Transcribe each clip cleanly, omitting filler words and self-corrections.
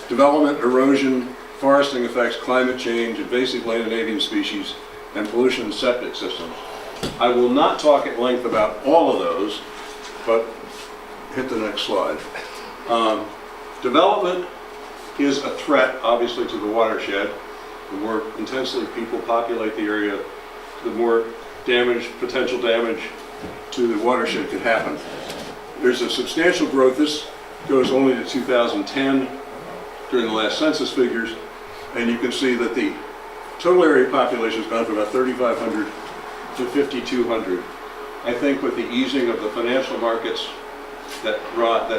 development, erosion, foresting effects, climate change, invasive land and avian species, and pollution and septic systems. I will not talk at length about all of those, but hit the next slide. Development is a threat, obviously, to the watershed. The more intensely people populate the area, the more damage, potential damage to the watershed could happen. There's a substantial growth. This goes only to 2010 during the last census figures, and you can see that the total area population has gone from about 3,500 to 5,200. I think with the easing of the financial markets, that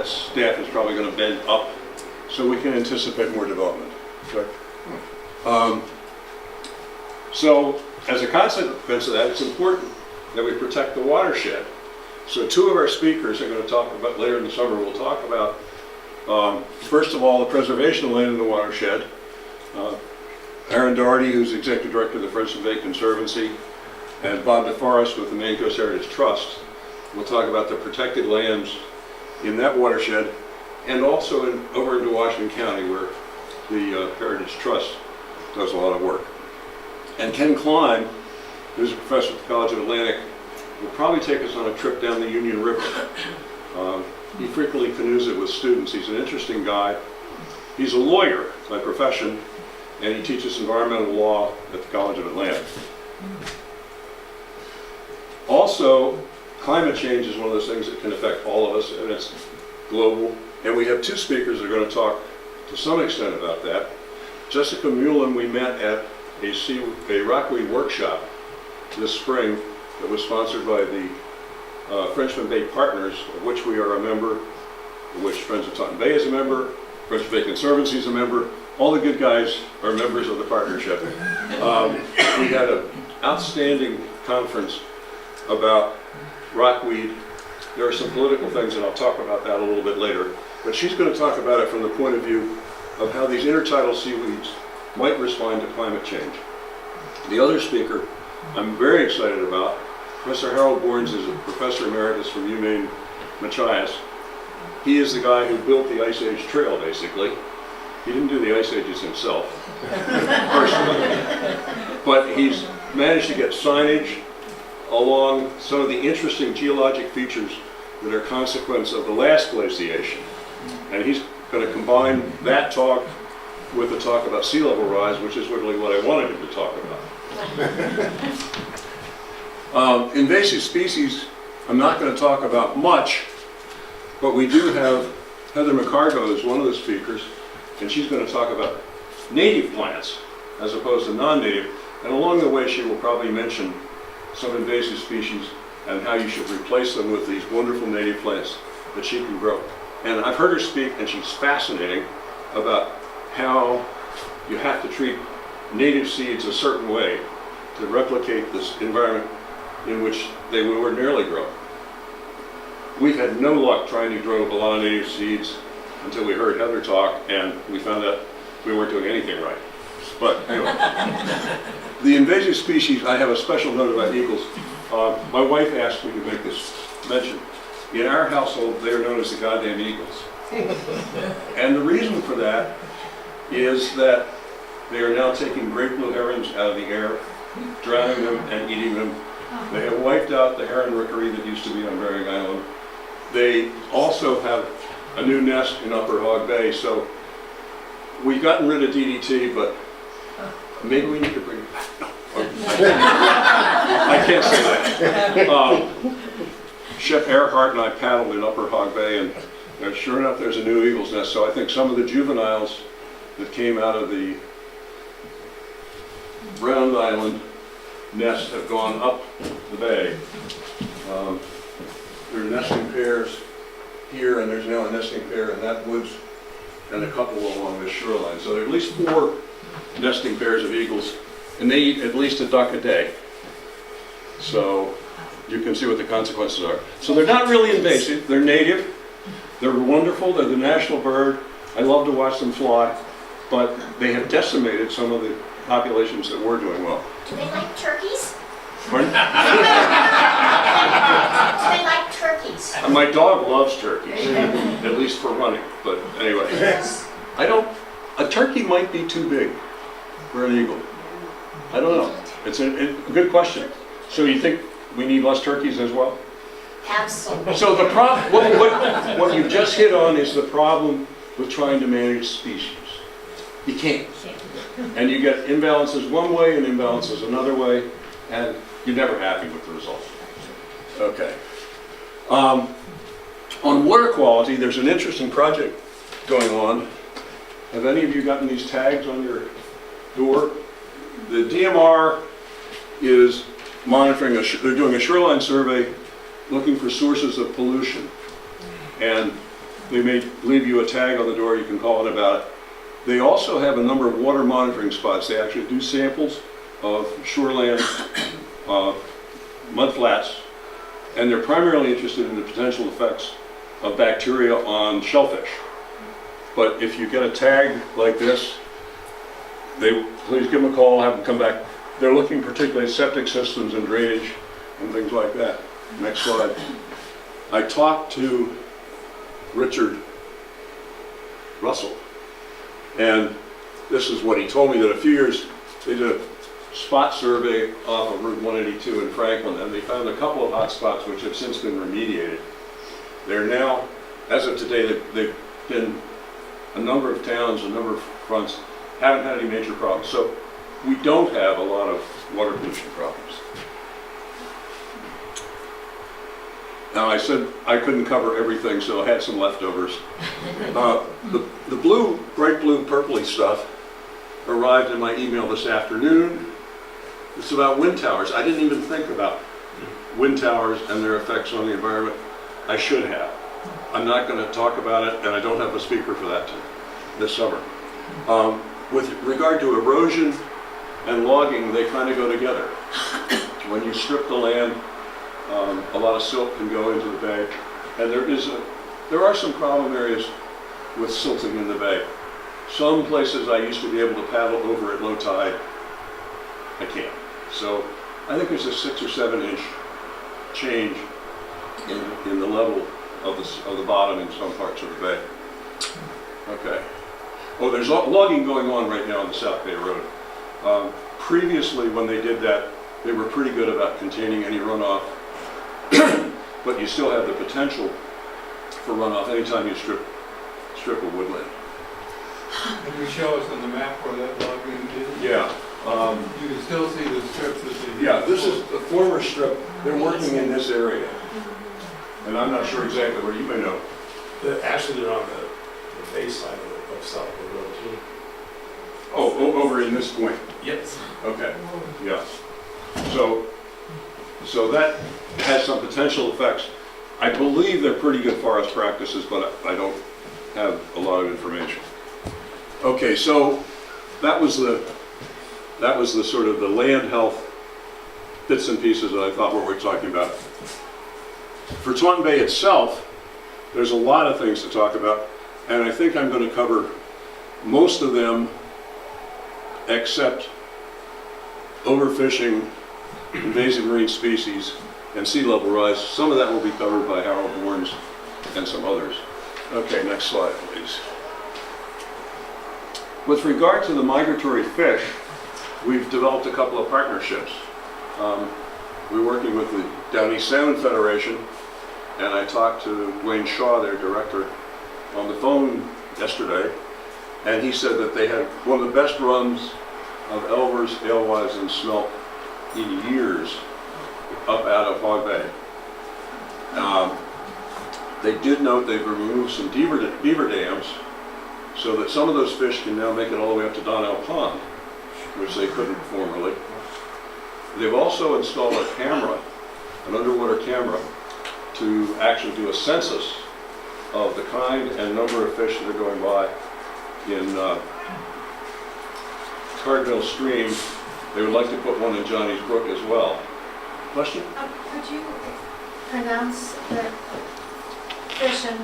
staff is probably going to bend up, so we can anticipate more development. Okay. So as a consequence of that, it's important that we protect the watershed. So two of our speakers are going to talk about, later in the summer, we'll talk about, first of all, the preservation of land in the watershed. Aaron Doherty, who's Executive Director of the Taunton Bay Conservancy, and Bob DeForest with the Maine Coast Heritage Trust. We'll talk about the protected lands in that watershed, and also over into Washington County, where the Heritage Trust does a lot of work. And Ken Klein, who's a professor at the College of Atlantic, will probably take us on a trip down the Union River. He frequently canoes it with students. He's an interesting guy. He's a lawyer by profession, and he teaches environmental law at the College of Atlantic. Also, climate change is one of those things that can affect all of us, and it's global. And we have two speakers that are going to talk to some extent about that. Jessica Mullen, we met at a rockweed workshop this spring that was sponsored by the Frenchman Bay Partners, of which we are a member, of which Friends of Taunton Bay is a member, Frenchman Bay Conservancy is a member. All the good guys are members of the partnership. We had an outstanding conference about rockweed. There are some political things, and I'll talk about that a little bit later. But she's going to talk about it from the point of view of how these intertidal seaweeds might respond to climate change. The other speaker I'm very excited about, Professor Harold Borns, is a professor emeritus from UMaine Machias. He is the guy who built the Ice Age Trail, basically. He didn't do the Ice Ages himself, personally. But he's managed to get signage along some of the interesting geologic features that are a consequence of the last glaciation. And he's going to combine that talk with the talk about sea level rise, which is really what I wanted him to talk about. Invasive species, I'm not going to talk about much, but we do have Heather McCargo is one of the speakers, and she's going to talk about native plants as opposed to non-native. And along the way, she will probably mention some invasive species and how you should replace them with these wonderful native plants that she can grow. And I've heard her speak, and she's fascinating about how you have to treat native seeds a certain way to replicate this environment in which they would ordinarily grow. We've had no luck trying to grow a lot of native seeds until we heard Heather talk, and we found out we weren't doing anything right. But anyway, the invasive species, I have a special note about eagles. My wife asked me to make this mention. In our household, they are known as the goddamn eagles. And the reason for that is that they are now taking great blue herons out of the air, drowning them and eating them. They have wiped out the heron rookery that used to be on Bering Island. They also have a new nest in Upper Hog Bay, so we've gotten rid of DDT, but maybe we need to bring it back. No, I can't say that. Chef Earhart and I paddled in Upper Hog Bay, and sure enough, there's a new eagle's nest. So I think some of the juveniles that came out of the Round Island nest have gone up the bay. There are nesting pairs here, and there's now a nesting pair in that woods, and a couple along this shoreline. So there are at least 4 nesting pairs of eagles, and they eat at least a duck a day. So you can see what the consequences are. So they're not really invasive, they're native, they're wonderful, they're the national bird. I love to watch them fly, but they have decimated some of the populations that were doing well. Do they like turkeys? Pardon? Do they like turkeys? My dog loves turkeys, at least for running, but anyway. I A turkey might be too big for an eagle. I don't know. It's a good question. So you think we need less turkeys as well? Absolutely. So the problem, what you just hit on is the problem with trying to manage species. You can't. And you get imbalances one way and imbalances another way, and you're never happy with the result. Okay. On water quality, there's an interesting project going on. Have any of you gotten these tags on your door? The DMR is monitoring, they're doing a shoreline survey looking for sources of pollution. And they may leave you a tag on the door, you can call it about it. They also have a number of water monitoring spots. They actually do samples of shoreland mud flats, and they're primarily interested in the potential effects of bacteria on shellfish. But if you get a tag like this, please give them a call, have them come back. They're looking particularly at septic systems and drainage and things like that. Next slide. I talked to Richard Russell, and this is what he told me, that a few years they did a spot survey off of Route 182 in Franklin, and they found a couple of hot spots which have since been remediated. They're now, as of today, they've been a number of towns, a number of fronts, haven't had any major problems. So we don't have a lot of water pollution problems. Now, I said I couldn't cover everything, so I had some leftovers. The blue, bright blue, purpley stuff arrived in my email this afternoon. It's about wind towers. I didn't even think about wind towers and their effects on the environment. I should have. I'm not going to talk about it, and I don't have a speaker for that this summer. With regard to erosion and logging, they kind of go together. When you strip the land, a lot of silt can go into the bay, and there are some problem areas with silting in the bay. Some places I used to be able to paddle over at low tide, I can't. So I think there's a 6 or 7 inch change in the level of the bottom in some parts of the bay. Okay. Oh, there's logging going on right now on the South Bay Road. Previously, when they did that, they were pretty good about containing any runoff, but you still have the potential for runoff anytime you strip a woodland. Can you show us on the map where that logging is? Yeah. You can still see the strips that they... Yeah, this is the former strip. They're working in this area. And I'm not sure exactly where, you may know. Actually, they're on the baseline of South Bay Road too. Oh, over in this point. Yes. Okay, yeah. So that has some potential effects. I believe they're pretty good forest practices, but I don't have a lot of information. Okay, so that was the sort of the land health bits and pieces that I thought we were talking about. For Taunton Bay itself, there's a lot of things to talk about, and I think I'm going to cover most of them except overfishing, invasive marine species, and sea level rise. Some of that will be covered by Harold Bournes and some others. Okay, next slide, please. With regard to the migratory fish, we've developed a couple of partnerships. We're working with the Down East Salmon Federation, and I talked to Dwayne Shaw, their director, on the phone yesterday, and he said that they had one of the best runs of elvers, alewives, and smelt in years up out of Hog Bay. They did note they've removed some beaver dams so that some of those fish can now make it all the way up to Donnell Pond, which they couldn't formerly. They've also installed a camera, an underwater camera, to actually do a census of the kind and number of fish that are going by in Cardinal Stream. They would like to put one in Johnny's Brook as well. Question? Could you pronounce the fish and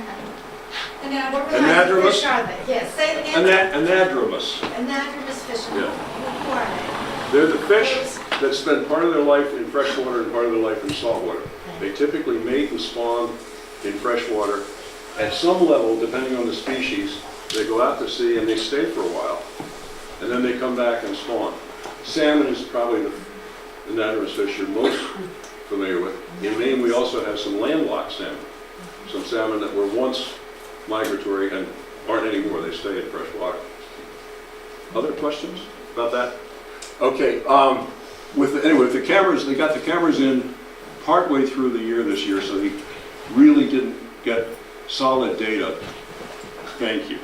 what kind of fish are they? Yes, say it again. Anadromous. Anadromous fish. Yeah. Who are They're the fish that spend part of their life in freshwater and part of their life in saltwater. They typically mate and spawn in freshwater. At some level, depending on the species, They go out to sea and they stay for a while, and then they come back and spawn. Salmon is probably the anadromous fish you're most familiar with. In Maine, we also have some landlocked salmon. Some salmon that were once migratory and aren't anymore. They stay in fresh water. Other questions about that? Okay, anyway, the cameras, they got the cameras in partway through the year this year, so they really didn't get solid data. Thank you.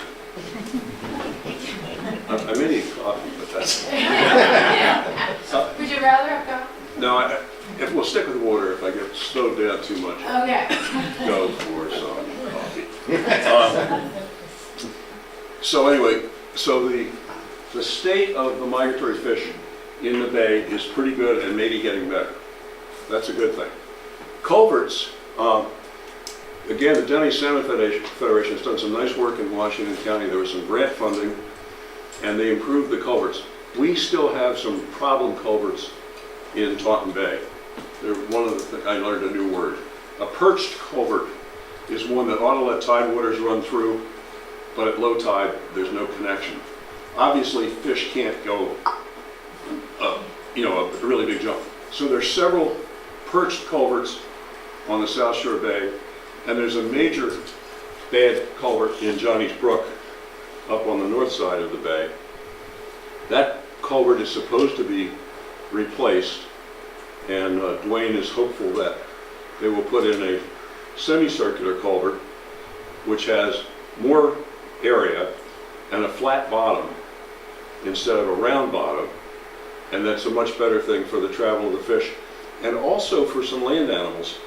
I may need coffee, but that's... Would you rather have gone? No, if we'll stick with water, if I get slowed down too much, Okay. go for some coffee. So anyway, so the state of the migratory fish in the bay is pretty good and maybe getting better. That's a good thing. Culverts, again, the Downey Salmon Federation has done some nice work in Washington County. There was some grant funding and they improved the culverts. We still have some problem culverts in Taunton Bay. They're one of the things, I learned a new word. A perched culvert is one that ought to let tide waters run through, but at low tide, there's no connection. Obviously, fish can't go a really big jump. So there's several perched culverts on the South Shore Bay, and there's a major bad culvert in Johnny's Brook up on the north side of the bay. That culvert is supposed to be replaced, and Dwayne is hopeful that they will put in a semicircular culvert which has more area and a flat bottom instead of a round bottom, and that's a much better thing for the travel of the fish and also for some land animals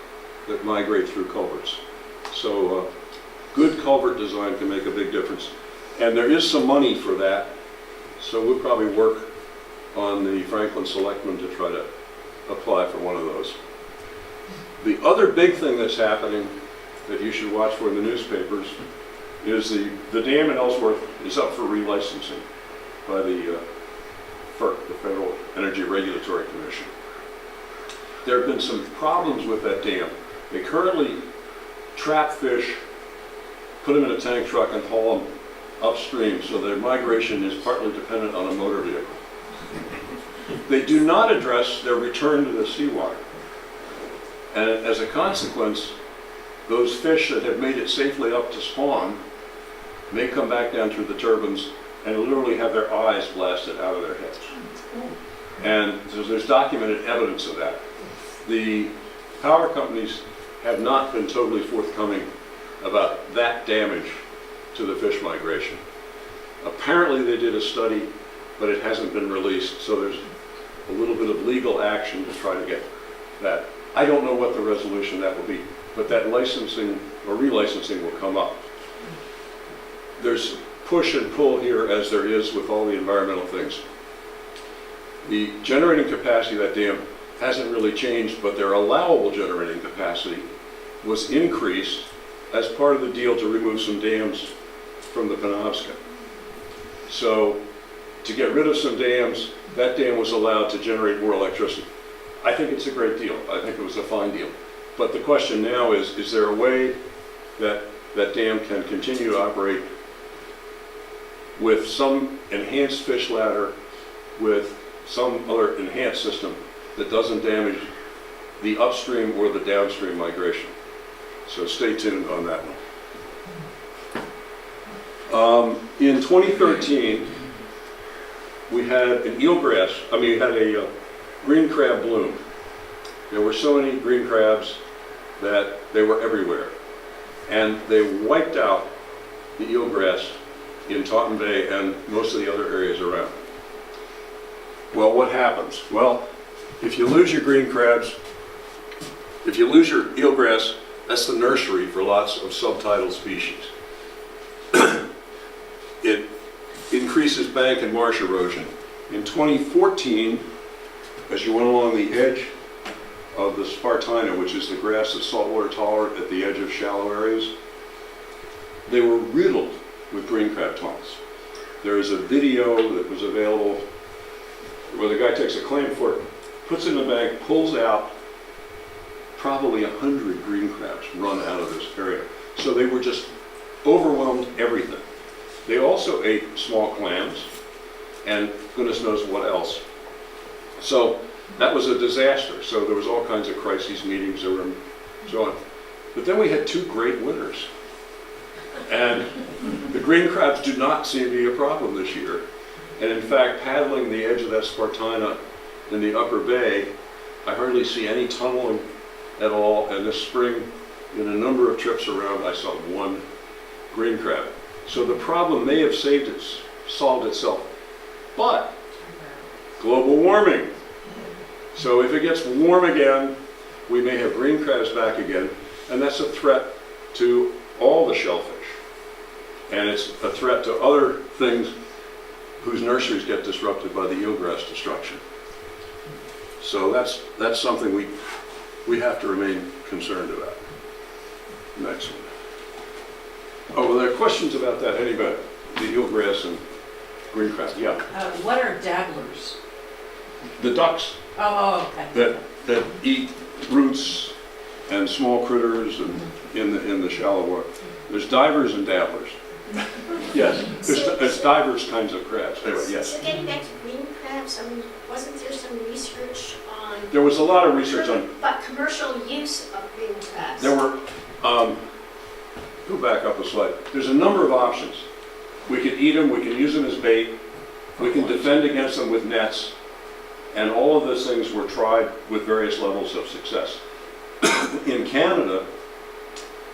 that migrate through culverts. So good culvert design can make a big difference, and there is some money for that, so we'll probably work on the Franklin Selectmen to try to apply for one of those. The other big thing that's happening that you should watch for in the newspapers is the dam in Ellsworth is up for relicensing by the FERC, the Federal Energy Regulatory Commission. There have been some problems with that dam. They currently trap fish, put them in a tank truck and haul them upstream, so their migration is partly dependent on a motor vehicle. They do not address their return to the seawater. And as a consequence, those fish that have made it safely up to spawn may come back down through the turbines and literally have their eyes blasted out of their heads. And so there's documented evidence of that. The power companies have not been totally forthcoming about that damage to the fish migration. Apparently they did a study, but it hasn't been released, so there's a little bit of legal action to try to get that. I don't know what the resolution that will be, but that licensing or relicensing will come up. There's push and pull here, as there is with all the environmental things. The generating capacity of that dam hasn't really changed, but their allowable generating capacity was increased as part of the deal to remove some dams from the Penobscot. So to get rid of some dams, that dam was allowed to generate more electricity. I think it's a great deal. I think it was a fine deal. But the question now is there a way that that dam can continue to operate with some enhanced fish ladder, with some other enhanced system that doesn't damage the upstream or the downstream migration? So stay tuned on that one. In 2013, we had an we had a green crab bloom. There were so many green crabs that they were everywhere. And they wiped out the eelgrass in Taunton Bay and most of the other areas around. Well, what happens? Well, if you lose your green crabs, if you lose your eelgrass, that's the nursery for lots of subtidal species. It increases bank and marsh erosion. In 2014, as you went along the edge of the Spartina, which is the grass that's saltwater tolerant at the edge of shallow areas, they were riddled with green crab tunnels. There is a video that was available where the guy takes a clam fork, puts it in the bag, pulls out probably 100 green crabs run out of this area. So they were just overwhelmed everything. They also ate small clams and goodness knows what else. So that was a disaster. So there was all kinds of crises meetings and so on. But then we had 2 great winters. And the green crabs do not seem to be a problem this year. And in fact, paddling the edge of that Spartina in the upper bay, I hardly see any tunneling at all. And this spring, in a number of trips around, I saw 1 green crab. So the problem may have solved itself. But global warming. So if it gets warm again, we may have green crabs back again. And that's a threat to all the shellfish. And it's a threat to other things whose nurseries get disrupted by the eelgrass destruction. So that's something we have to remain concerned about. Next one. Oh, well, there are questions about that. Anybody? The eelgrass and green crab. Yeah. What are dabblers? The ducks Oh, okay. that eat roots and small critters and in the shallow water. There's divers and dabblers. Yes, there's divers kinds of crabs. Anyway, yes. So getting back to green crabs, wasn't there some research on? There was a lot of research on. But commercial use of green crabs. There were. Go back up a slide. There's a number of options. We could eat them. We can use them as bait. We can defend against them with nets, and all of those things were tried with various levels of success. In Canada,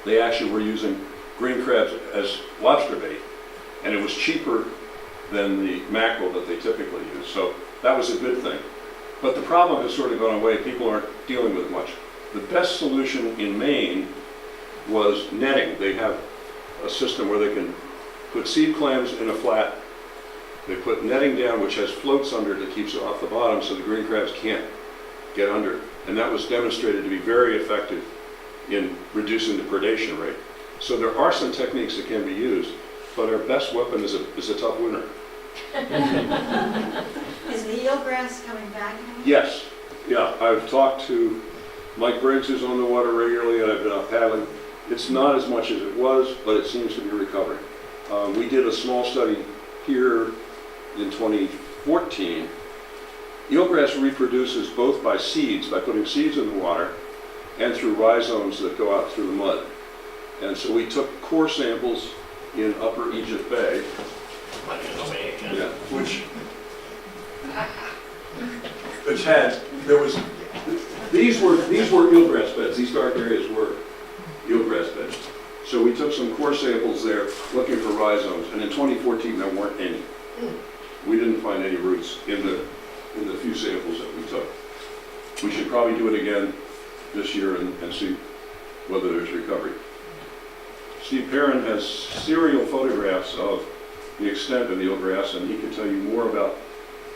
they actually were using green crabs as lobster bait, and it was cheaper than the mackerel that they typically use, so that was a good thing. But the problem has sort of gone away. People aren't dealing with it much. The best solution in Maine was netting. They have a system where they can put seed clams in a flat. They put netting down which has floats under it that keeps it off the bottom so the green crabs can't get under it. And that was demonstrated to be very effective in reducing the predation rate. So there are some techniques that can be used, but our best weapon is a tough winter. Is the eelgrass coming back now? Yes, yeah, I've talked to Mike Briggs, who's on the water regularly, and I've been out paddling. It's not as much as it was, but it seems to be recovering. We did a small study here in 2014. Eelgrass reproduces both by seeds, by putting seeds in the water, and through rhizomes that go out through the mud. And so we took core samples in Upper Egypt Bay, yeah, which had, these were eelgrass beds. These dark areas were eelgrass beds. So we took some core samples there looking for rhizomes, and in 2014 there weren't any. We didn't find any roots in the few samples that we took. We should probably do it again this year and see whether there's recovery. Steve Perrin has serial photographs of the extent of the eelgrass, and he can tell you more about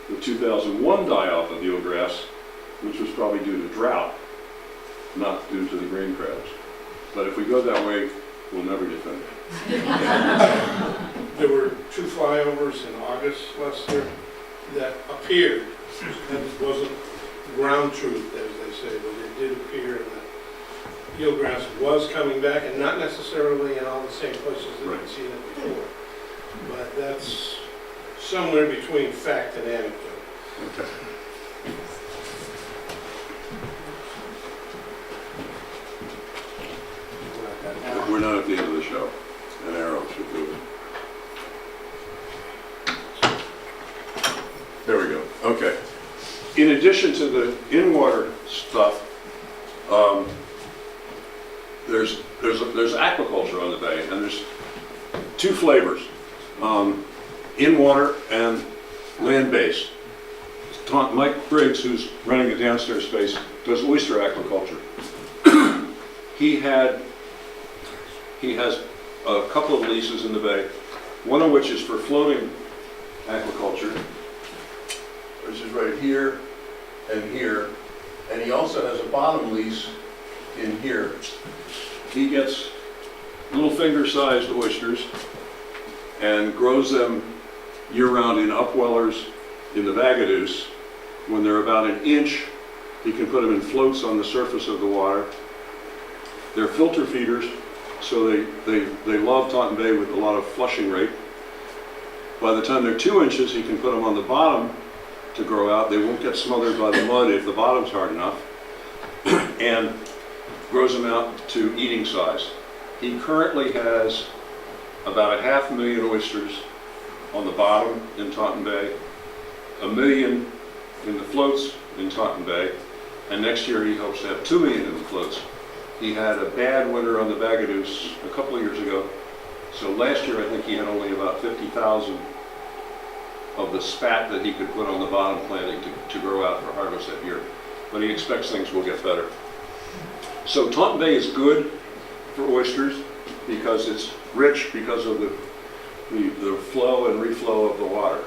the 2001 die-off of the eelgrass, which was probably due to drought, not due to the green crabs. But if we go that way, we'll never defend it. There were 2 flyovers in August last year that appeared, and it wasn't ground truth, as they say, but it did appear that eelgrass was coming back, and not necessarily in all the same places that we'd seen it before. But that's somewhere between fact and anecdote. Okay. We're not at the end of the show. An arrow should do it. There we go. Okay. In addition to the in-water stuff, there's aquaculture on the bay, and there's 2 flavors, in-water and land-based. Mike Briggs, who's running the downstairs space, does oyster aquaculture. He has a couple of leases in the bay, one of which is for floating aquaculture, which is right here and here, and he also has a bottom lease in here. He gets little finger-sized oysters and grows them year-round in upwellers in the Vagadoos. When they're about an inch, he can put them in floats on the surface of the water. They're filter feeders, so they love Taunton Bay with a lot of flushing rate. By the time they're 2 inches, he can put them on the bottom to grow out. They won't get smothered by the mud if the bottom's hard enough, and grows them out to eating size. He currently has about 500,000 oysters on the bottom in Taunton Bay, 1 million in the floats in Taunton Bay, and next year he hopes to have 2 million in the floats. He had a bad winter on the Bagadoos a couple of years ago, so last year I think he had only about 50,000 of the spat that he could put on the bottom planting to grow out for harvest that year. But he expects things will get better. So Taunton Bay is good for oysters because it's rich because of the flow and reflow of the water.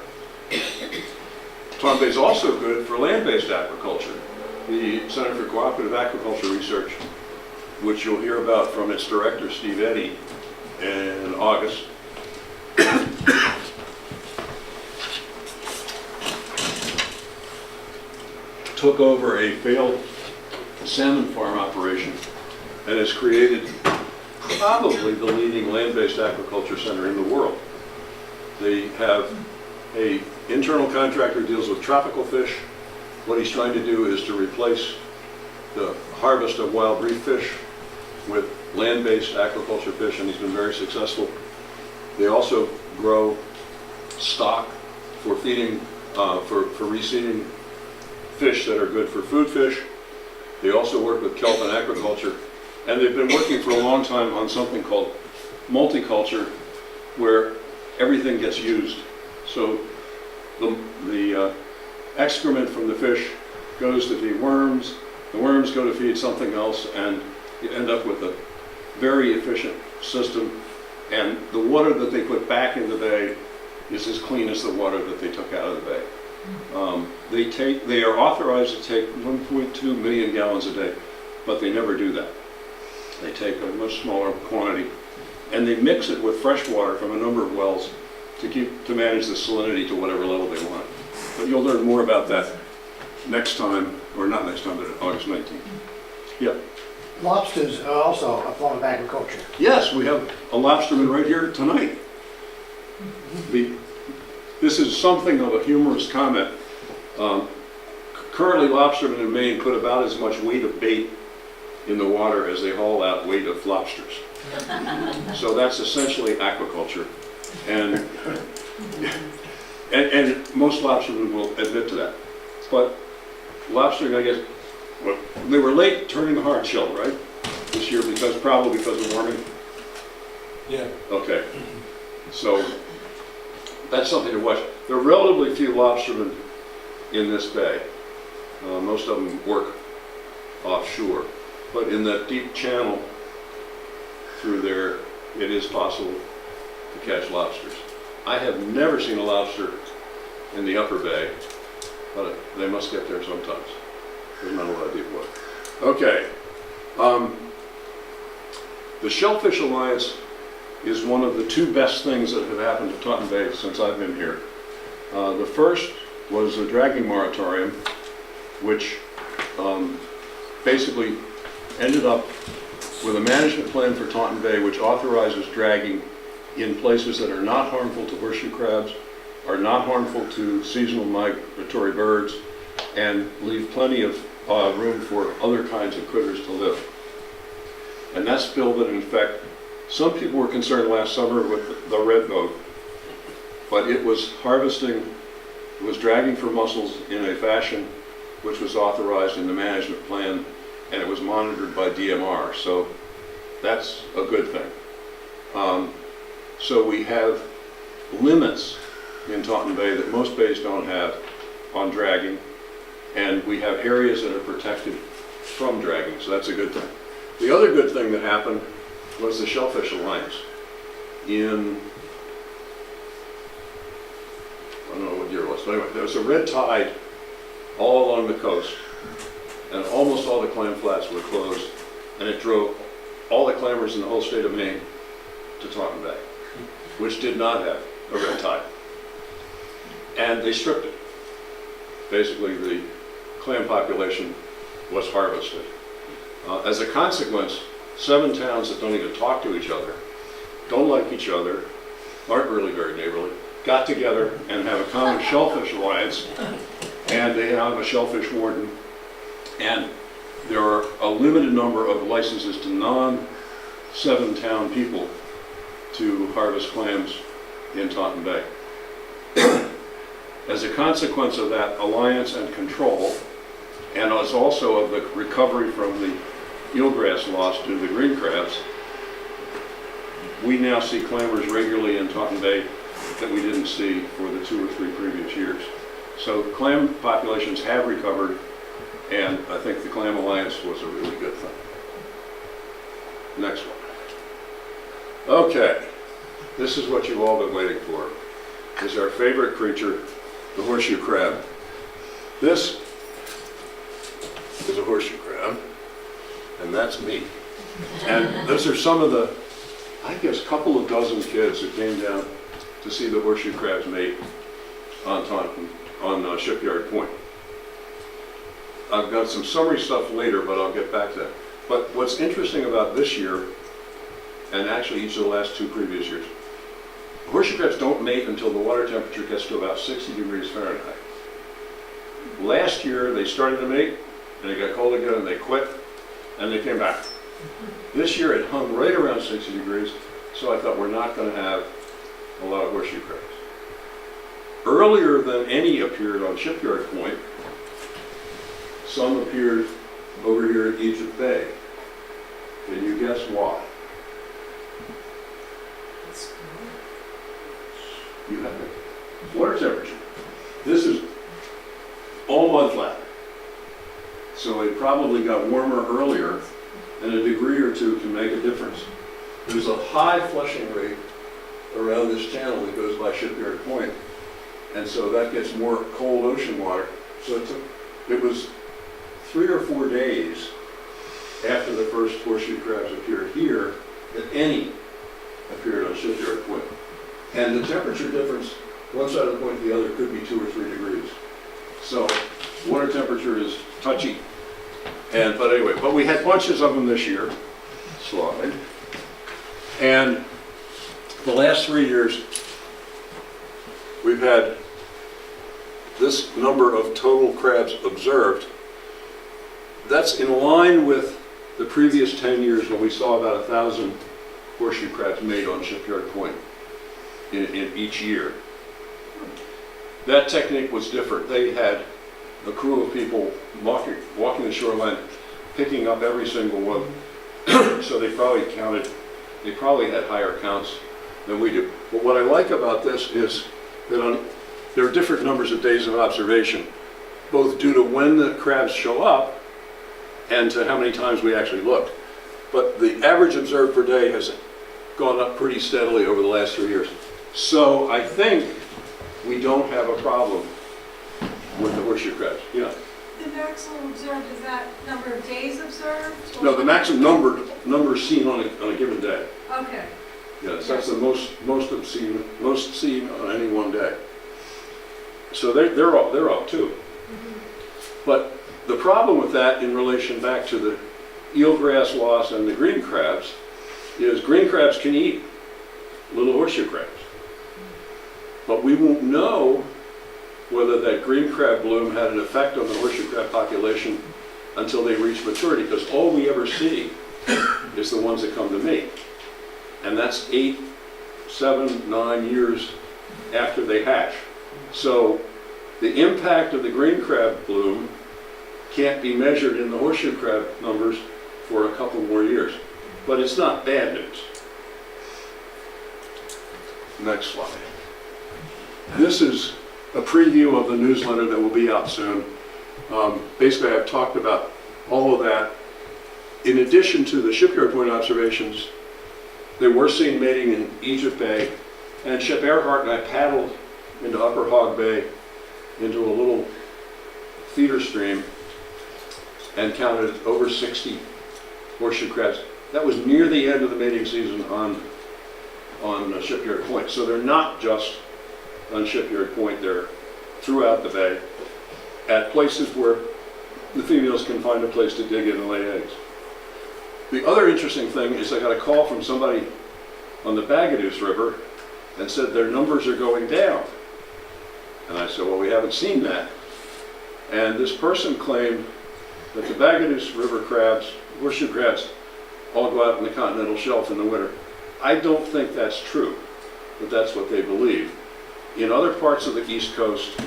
Taunton Bay is also good for land-based aquaculture. The Center for Cooperative Aquaculture Research, which you'll hear about from its director, Steve Eddy, in August, took over a failed salmon farm operation and has created probably the leading land-based aquaculture center in the world. They have an internal contractor who deals with tropical fish. What he's trying to do is to replace the harvest of wild reef fish with land-based aquaculture fish, and he's been very successful. They also grow stock for feeding, for reseeding fish that are good for food fish. They also work with kelp and aquaculture, and they've been working for a long time on something called multiculture, where everything gets used. So the excrement from the fish goes to feed worms, the worms go to feed something else, and you end up with a very efficient system. And the water that they put back in the bay is as clean as the water that they took out of the bay. They are authorized to take 1.2 million gallons a day, but they never do that. They take a much smaller quantity, and they mix it with fresh water from a number of wells to manage the salinity to whatever level they want. But you'll learn more about that next time, or not next time, but August 19th. Yeah. Lobsters are also a form of agriculture. Yes, we have a lobsterman right here tonight. This is something of a humorous comment. Currently, lobstermen in Maine put about as much weight of bait in the water as they haul out weight of lobsters. So that's essentially aquaculture. And most lobstermen will admit to that. But lobstering, I guess, well, they were late turning the hard shell, right? This year, probably because of warming. Yeah. Okay. So that's something to watch. There are relatively few lobstermen in this bay. Most of them work offshore. But in that deep channel through there, it is possible to catch lobsters. I have never seen a lobster in the upper bay, but they must get there sometimes. There's not a lot of deep water. Okay. The Shellfish Alliance is one of the 2 best things that have happened to Taunton Bay since I've been here. The first was a dragging moratorium, which basically ended up with a management plan for Taunton Bay which authorizes dragging in places that are not harmful to horseshoe crabs, are not harmful to seasonal migratory birds, and leave plenty of room for other kinds of critters to live. And that's bill that, in fact, some people were concerned last summer with the red boat, but it was dragging for mussels in a fashion which was authorized in the management plan, and it was monitored by DMR, so that's a good thing. So we have limits in Taunton Bay that most bays don't have on dragging, and we have areas that are protected from dragging, so that's a good thing. The other good thing that happened was the Shellfish Alliance. I don't know what year it was, but anyway, there was a red tide all along the coast, and almost all the clam flats were closed, and it drove all the clammers in the whole state of Maine to Taunton Bay, which did not have a red tide. And they stripped it. Basically, the clam population was harvested. As a consequence, 7 towns that don't even talk to each other, don't like each other, aren't really very neighborly, got together and have a common shellfish alliance, and they have a shellfish warden, and there are a limited number of licenses to non-seven-town people to harvest clams in Taunton Bay. As a consequence of that alliance and control, and as also of the recovery from the eelgrass loss to the green crabs, we now see clammers regularly in Taunton Bay that we didn't see for the 2 or 3 previous years. So clam populations have recovered, and I think the Clam Alliance was a really good thing. Next one. Okay, this is what you've all been waiting for. This is our favorite creature, the horseshoe crab. This is a horseshoe crab, and that's me. And those are some of the, I guess, couple of dozen kids who came down to see the horseshoe crabs mate on Taunton, on Shipyard Point. I've got some summary stuff later, but I'll get back to that. But what's interesting about this year, and actually each of the last 2 previous years, horseshoe crabs don't mate until the water temperature gets to about 60 degrees Fahrenheit. Last year, they started to mate, and it got cold again, and they quit, and they came back. This year, it hung right around 60 degrees, so I thought we're not going to have a lot of horseshoe crabs. Earlier than any appeared on Shipyard Point, some appeared over here at Egypt Bay. Can you guess why? You have the water temperature. This is all mudflat. So it probably got warmer earlier, and a degree or 2 can make a difference. There's a high flushing rate around this channel that goes by Shipyard Point, and so that gets more cold ocean water. So it was 3 or 4 days after the first horseshoe crabs appeared here that any appeared on Shipyard Point. And the temperature difference, one side of the point to the other, could be 2 or 3 degrees. So water temperature is touchy. But anyway, but we had bunches of them this year. Slide. And the last 3 years, we've had this number of total crabs observed. That's in line with the previous 10 years when we saw about 1,000 horseshoe crabs made on Shipyard Point in each year. That technique was different. They had a crew of people walking the shoreline, picking up every single one. So they probably had higher counts than we do. But what I like about this is that there are different numbers of days of observation, both due to when the crabs show up and to how many times we actually looked. But the average observed per day has gone up pretty steadily over the last 3 years. So I think we don't have a problem with the horseshoe crabs. Yeah. The maximum observed, is that number of days observed? No, the maximum number seen on a given day. Okay. Yes, that's the most seen on any one day. So they're up too. But the problem with that, in relation back to the eelgrass loss and the green crabs, is green crabs can eat little horseshoe crabs. But we won't know whether that green crab bloom had an effect on the horseshoe crab population until they reach maturity, because all we ever see is the ones that come to mate. And that's 8, 7, 9 years after they hatch. So the impact of the green crab bloom can't be measured in the horseshoe crab numbers for a couple more years. But it's not bad news. Next slide. This is a preview of the newsletter that will be out soon. Basically, I've talked about all of that. In addition to the Shipyard Point observations, they were seen mating in Egypt Bay, and Ship Earhart and I paddled into Upper Hog Bay into a little feeder stream and counted over 60 horseshoe crabs. That was near the end of the mating season on Shipyard Point. So they're not just on Shipyard Point, they're throughout the bay at places where the females can find a place to dig in and lay eggs. The other interesting thing is I got a call from somebody on the Bagaduce River and said their numbers are going down. And I said, well, we haven't seen that. And this person claimed that the Bagaduce River crabs, horseshoe crabs, all go out in the continental shelf in the winter. I don't think that's true, but that's what they believe. In other parts of the East Coast,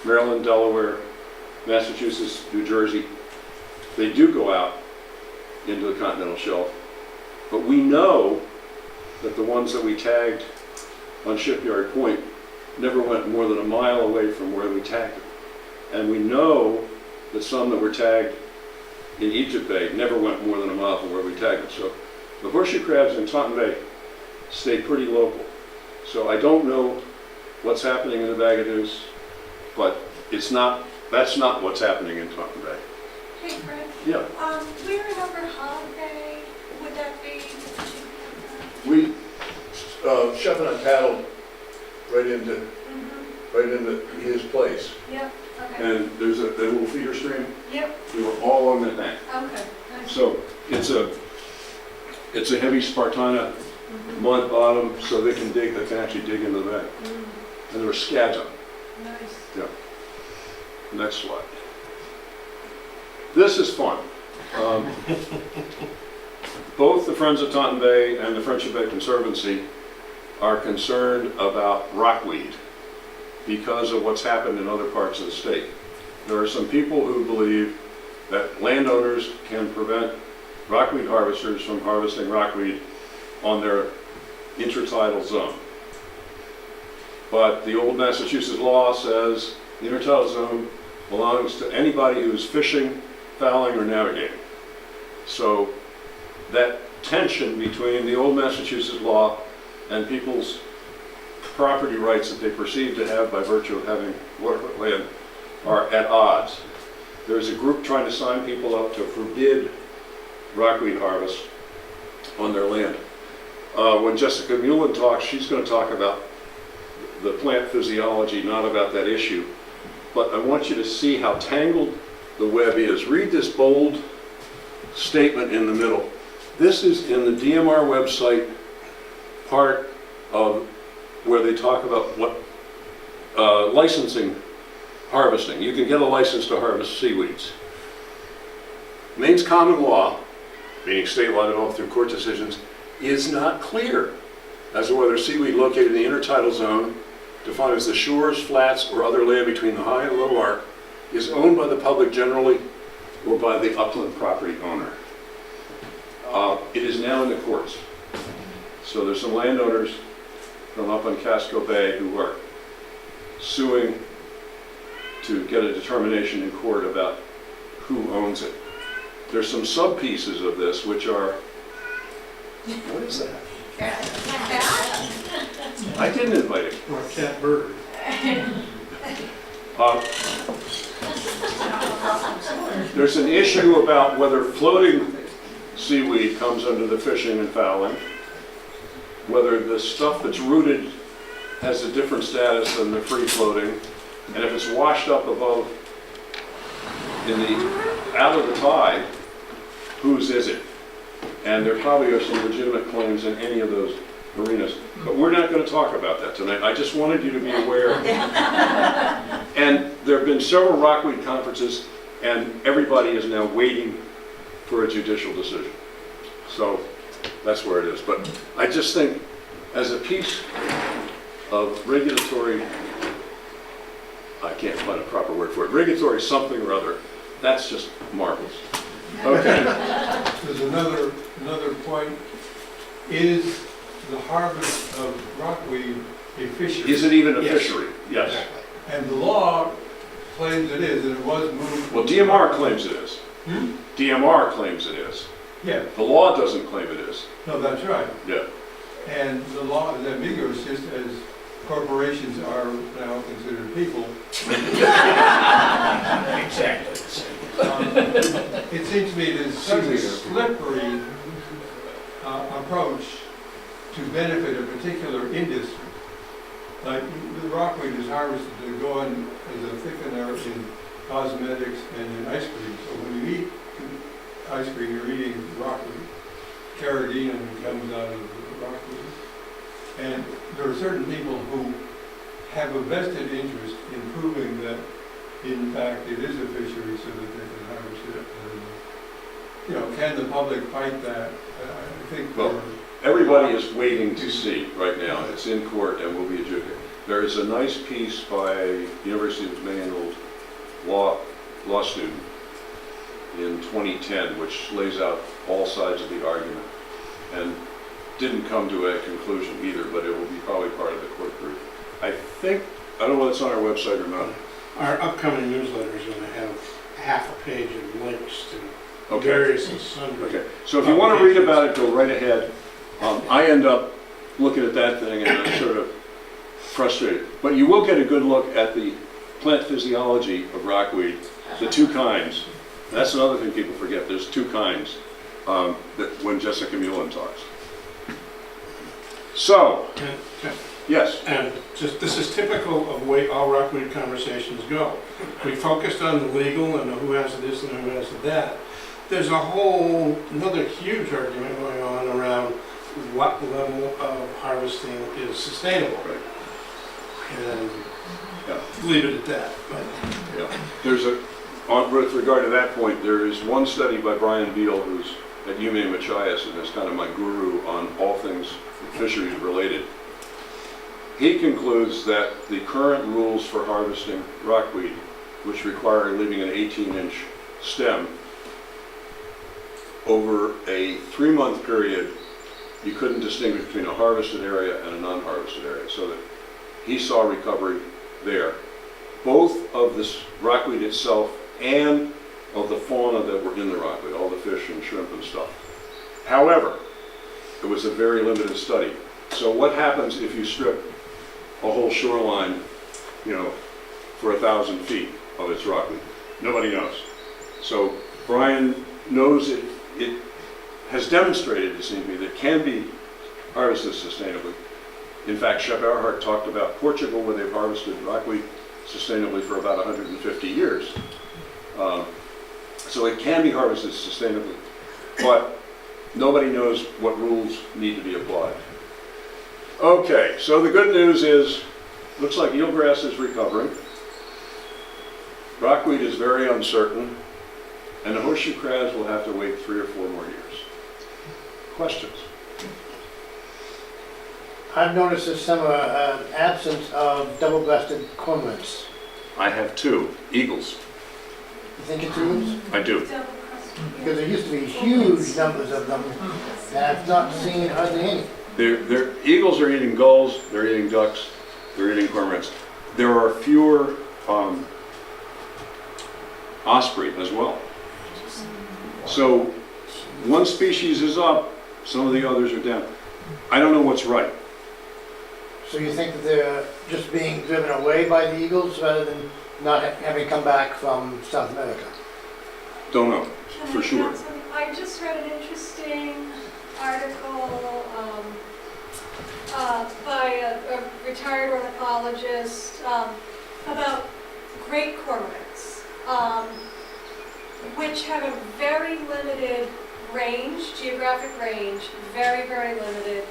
Maryland, Delaware, Massachusetts, New Jersey, they do go out into the continental shelf. But we know that the ones that we tagged on Shipyard Point never went more than a mile away from where we tagged them. And we know that some that were tagged in Egypt Bay never went more than a mile from where we tagged them. So the horseshoe crabs in Taunton Bay stay pretty local. So I don't know what's happening in the Bagaduce, but that's not what's happening in Taunton Bay. Hey, Fred. Yeah. Where over Holiday would that be? We, Chef and I paddled right into his place. Yep, okay. And there's a little feeder stream. Yep, We were all on the bank. okay. Nice. So it's a heavy Spartina mud bottom, so they can actually dig into the bank. And there were scads on it. Nice. Yeah. Next slide. This is fun. Both the Friends of Taunton Bay and the Friendship Bay Conservancy are concerned about rockweed because of what's happened in other parts of the state. There are some people who believe that landowners can prevent rockweed harvesters from harvesting rockweed on their intertidal zone. But the old Massachusetts law says the intertidal zone belongs to anybody who's fishing, fouling, or navigating. So that tension between the old Massachusetts law and people's property rights that they perceive to have by virtue of having waterfront land are at odds. There's a group trying to sign people up to forbid rockweed harvest on their land. When Jessica Mullen talks, she's going to talk about the plant physiology, not about that issue. But I want you to see how tangled the web is. Read this bold statement in the middle. This is in the DMR website part of where they talk about what licensing harvesting. You can get a license to harvest seaweeds. Maine's common law, meaning state law developed through court decisions, is not clear as to whether seaweed located in the intertidal zone, defined as the shores, flats, or other land between the high and low mark, is owned by the public generally or by the upland property owner. It is now in the courts. So there's some landowners from up on Casco Bay who are suing to get a determination in court about who owns it. There's some sub-pieces of this which are, what is that? I didn't invite it. Or cat bird. There's an issue about whether floating seaweed comes under the fishing and fouling, whether the stuff that's rooted has a different status than the free floating, and if it's washed up above out of the tide, whose is it? And there probably are some legitimate claims in any of those marinas. But we're not going to talk about that tonight. I just wanted you to be aware. And there have been several rockweed conferences, and everybody is now waiting for a judicial decision. So that's where it is. But I just think as a piece of regulatory, I can't find a proper word for it, regulatory something or other, that's just marvelous. Okay. There's another point. Is the harvest of rockweed a fishery? Is it even a Yes. fishery? Yes. And the law claims it is, and it was moved. Well, DMR claims it is. Hmm? DMR claims it is. Yeah, The law doesn't claim it is. no, that's right. Yeah. And the law is ambiguous, just as corporations are now considered people. Exactly. It seems to me it is such a slippery approach to benefit a particular industry. Like the rockweed is harvested to go in as a thickener in cosmetics and in ice cream. So when you eat ice cream, you're eating rockweed. Carrageenan comes out of the rockweed. And there are certain people who have a vested interest in proving that, in fact, it is a fishery so that they can harvest it. And, you know, can the public fight that? I think Well, everybody is waiting to see right now. It's in court and will be adjudicated. There is a nice piece by University of Maine law student in 2010, which lays out all sides of the argument, and didn't come to a conclusion either, but it will be probably part of the court brief. I don't know whether it's on our website or not. Our upcoming newsletter is going to have half a page of links to Okay. various and sundry. Okay, so if you want to read about it, go right ahead. I end up looking at that thing and I'm sort of frustrated. But you will get a good look at the plant physiology of rockweed, the two kinds. That's another thing people forget. There's two kinds that when Jessica Mullen talks. So, yes. And just, this is typical of the way all rockweed conversations go. We focused on the legal and the who has this and who has that. There's a whole, another huge argument going on around what level of harvesting is sustainable. Right. And Yeah. leave it at that. But Yeah. With regard to that point, there is one study by Brian Beal, who's at UMaine Machias, and is kind of my guru on all things fisheries related. He concludes that the current rules for harvesting rockweed, which require leaving an 18-inch stem, over a 3-month period, you couldn't distinguish between a harvested area and a non-harvested area, so that he saw recovery there, both of this rockweed itself and of the fauna that were in the rockweed, all the fish and shrimp and stuff. However, it was a very limited study. So what happens if you strip a whole shoreline, for 1,000 feet of its rockweed? Nobody knows. So Brian knows it has demonstrated, it seems to me, that it can be harvested sustainably. In fact, Shep Earhart talked about Portugal, where they've harvested rockweed sustainably for about 150 years. So it can be harvested sustainably, but nobody knows what rules need to be applied. Okay, so the good news is, looks like eelgrass is recovering. Rockweed is very uncertain, and the horseshoe crabs will have to wait 3 or 4 more years. Questions? I've noticed there's some absence of double-breasted cormorants. I have 2 eagles. You think it's eagles? I do. Because there used to be huge numbers of them, and I've not seen hardly any. They're eagles are eating gulls, they're eating ducks, they're eating cormorants. There are fewer osprey as well. So one species is up, some of the others are down. I don't know what's right. So you think that they're just being driven away by the eagles rather than not having come back from South America? Don't know, for sure. I just read an interesting article by a retired ornithologist about great cormorants, which have a very limited range, geographic range, very, very limited.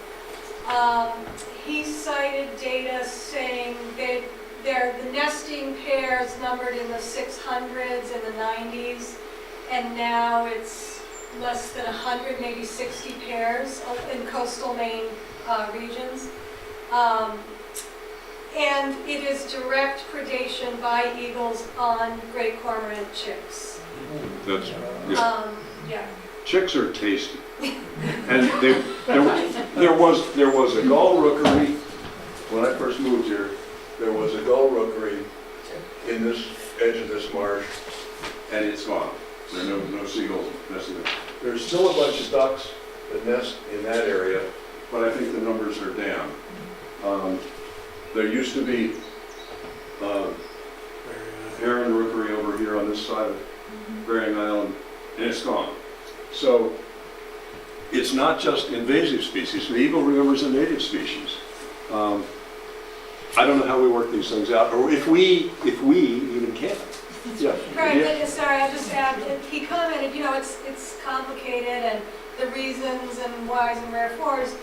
He cited data saying that the nesting pairs numbered in the 600s and the 90s, and now it's less than 100, maybe 60 pairs in coastal Maine regions. And it is direct predation by eagles on great cormorant chicks. That's, yeah. Yeah. Chicks are tasty. And there was a gull rookery, when I first moved here, there was a gull rookery in this edge of this marsh, and it's gone. There are no seagulls nesting there. There's still a bunch of ducks that nest in that area, but I think the numbers are down. There used to be heron rookery over here on this side of Bering Island, and it's gone. So it's not just invasive species. The eagle, remember, is a native species. I don't know how we work these things out, or if we even can. Yeah. Right, Yeah. sorry, I'll just add, he commented, it's complicated and the reasons and whys and wherefores.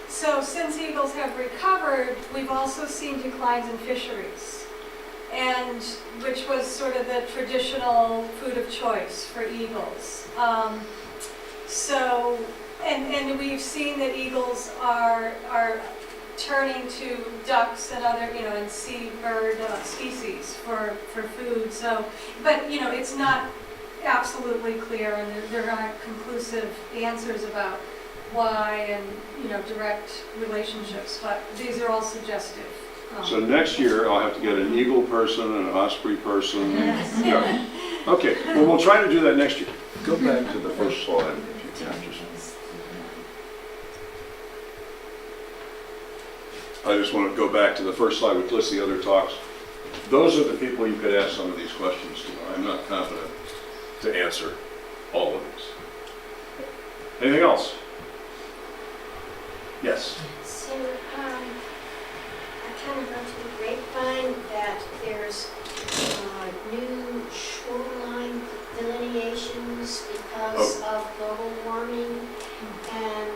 So since eagles have recovered, we've also seen declines in fisheries, and which was sort of the traditional food of choice for eagles. And we've seen that eagles are turning to ducks and other, and seabird species for food. So, but, it's not absolutely clear, and there aren't conclusive answers about why and, direct relationships, but these are all suggestive. So next year, I'll have to get an eagle person, an osprey person. Yeah. Okay, well, we'll try to do that next year. Go back to the first slide, if you can, just. I just want to go back to the first slide, which lists the other talks. Those are the people you could ask some of these questions to. I'm not confident to answer all of these. Anything else? Yes. So, I kind of heard through the grapevine that there's new shoreline delineations because of global warming. And,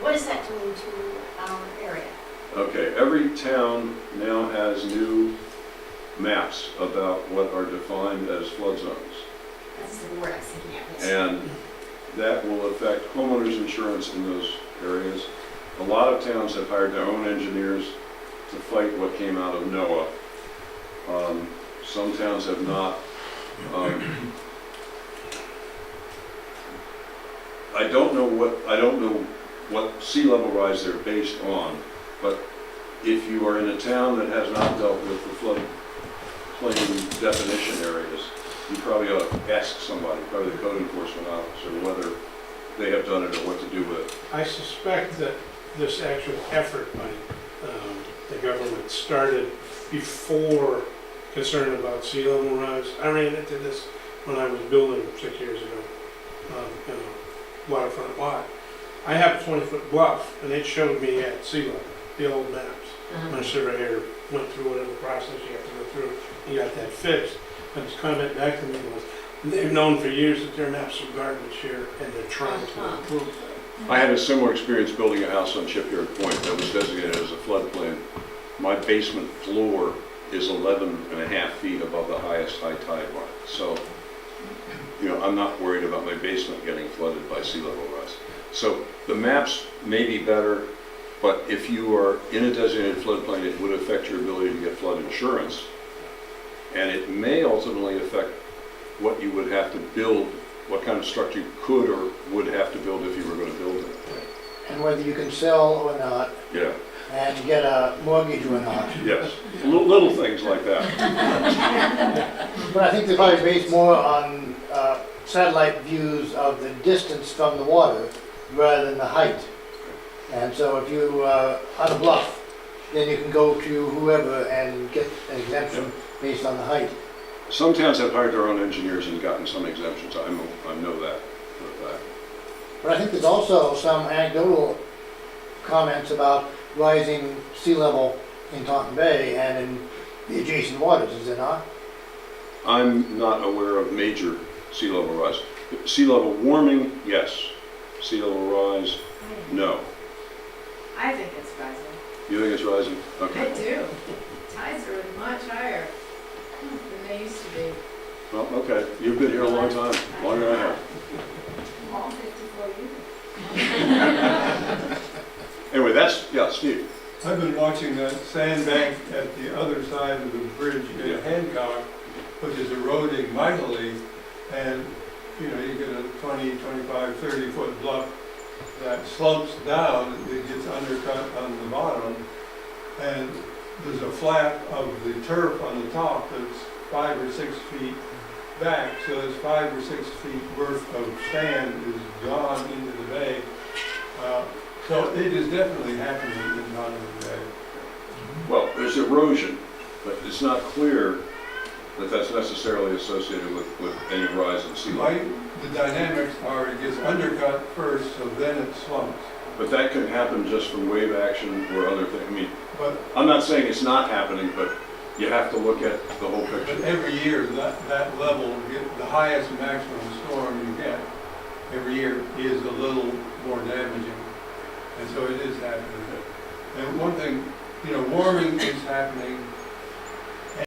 what is that doing to our area? Okay, every town now has new maps about what are defined as flood zones. That's the word I was thinking of. Yes. And that will affect homeowners insurance in those areas. A lot of towns have hired their own engineers to fight what came out of NOAA. Some towns have not. I don't know what sea level rise they're based on, but if you are in a town that has not dealt with the floodplain definition areas, you probably ought to ask somebody, probably the code enforcement officer, whether they have done it or what to do with it. I suspect that this actual effort by the government started before concern about sea level rise. I ran into this when I was building 6 years ago, in a waterfront lot. I have a 20-foot bluff, and it showed me at sea level, the old maps. My surveyor went through whatever process you have to go through, and got that fixed. And his comment back to me was, they've known for years that their maps are garbage here, and they're trying to improve that. I had a similar experience building a house on Shipyard Point that was designated as a floodplain. My basement floor is 11.5 feet above the highest high tide mark. So, I'm not worried about my basement getting flooded by sea level rise. So the maps may be better, but if you are in a designated floodplain, it would affect your ability to get flood insurance. And it may ultimately affect what you would have to build, what kind of structure you could or would have to build if you were going to build it. And whether you can sell or not, Yeah. and get a mortgage or not. Yes. Little things like that. But I think they're probably based more on satellite views of the distance from the water rather than the height. And so if you are on a bluff, then you can go to whoever and get an exemption based on the height. Some towns have hired their own engineers and gotten some exemptions. I know that for a fact. But I think there's also some anecdotal comments about rising sea level in Taunton Bay and in the adjacent waters, is there not? I'm not aware of major sea level rise. Sea level warming, yes. Sea level rise, no. I think it's rising. You think it's rising? I Okay. do. Tides are much higher than they used to be. Well, okay. You've been here a long time, longer than I have. All 54 years. Anyway, Steve. I've been watching that sandbank at the other side of the bridge in Hancock, which is eroding mightily, and you get a 20, 25, 30-foot bluff that slopes down, it gets undercut on the bottom, and there's a flat of the turf on the top that's 5 or 6 feet back, so there's 5 or 6 feet worth of sand is gone into the bay. So it is definitely happening in Taunton Bay. Well, there's erosion, but it's not clear that that's necessarily associated with any rise in sea level. The dynamics are it gets undercut first, so then it slumps. But that can happen just from wave action or other things. I mean, But, I'm not saying it's not happening, but you have to look at the whole but picture. every year, that level, the highest maximum storm you get every year is a little more damaging. And so it is happening. And one thing, you know, warming is happening